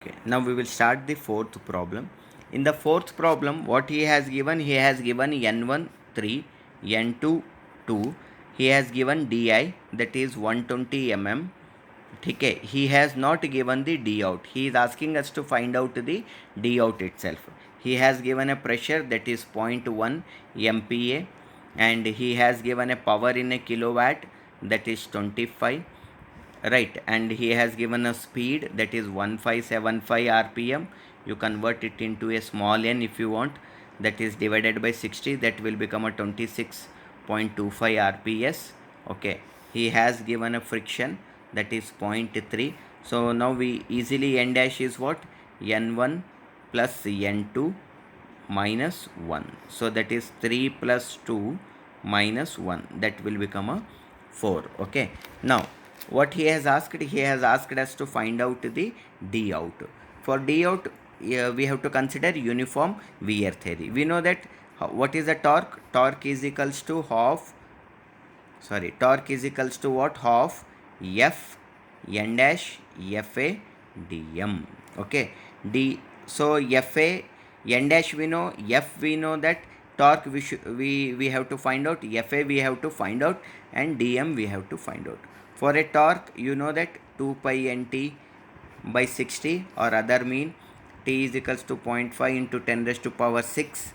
Okay, now we will start the fourth problem. In the fourth problem, what he has given n1 3, n2 2. He has given di, that is 120 mm. Okay, he has not given the d out. He is asking us to find out the d out itself. He has given a pressure, that is zero point 0.1 MPa, and he has given a power in a kilowatt, that is 25, right, and he has given a speed, that is 1575 rpm. You convert it into a small n if you want, that is divided by 60, that will become a 26.25 rps. Okay, he has given a friction, that is zero point 0.3. So now we easily n dash is what, n1 plus n2 minus 1, so that is 3 plus 2 minus 1, that will become a 4. Okay, now what he has asked us to find out the d out. For d out, we have to consider uniform wear theory. We know that what is the torque is equals to torque is equals to what, half f n dash fa dm. Okay, d, so fa n dash we know, f we know, that torque we have to find out, fa we have to find out, and dm we have to find out. For a torque, you know that 2 pi nt by 60, or other mean, t is equals to 0.5 into 10 raised to power 6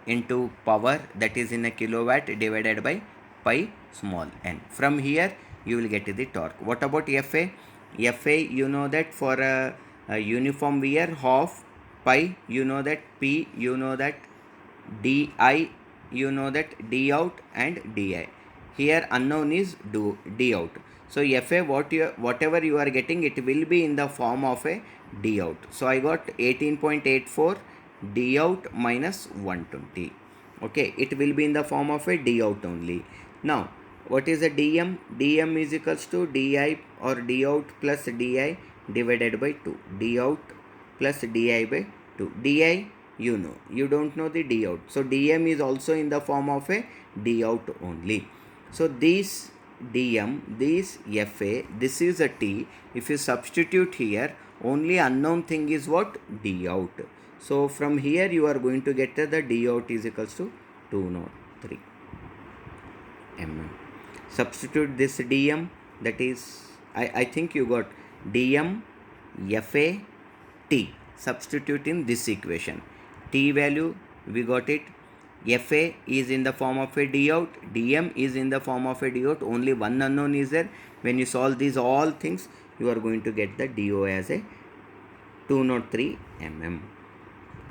into power, that is in a kilowatt, divided by pi small n. From here you will get the torque. What about fa? Fa, you know that for a uniform wear, half pi, you know that, p, you know that, di, you know that, d out and di. Here unknown is d out. So fa, whatever you are getting, it will be in the form of a d out. So I got 18.84 d out minus 120. Okay, it will be in the form of a d out only. Now what is a dm? Dm is equals to di, or d out plus di divided by 2. D out plus di by 2. Di, you know, you don't know the d out, so dm is also in the form of a d out only. So this dm, this fa, this is a t. If you substitute here, only unknown thing is what, d out. So from here you are going to get the d out is equals to 203 mm. Substitute this dm, that is, I think you got dm fa t. Substitute in this equation. T value we got it. fa is in the form of a d out, dm is in the form of a d out. Only one unknown is there. When you solve these all things, you are going to get the do as a 203 mm.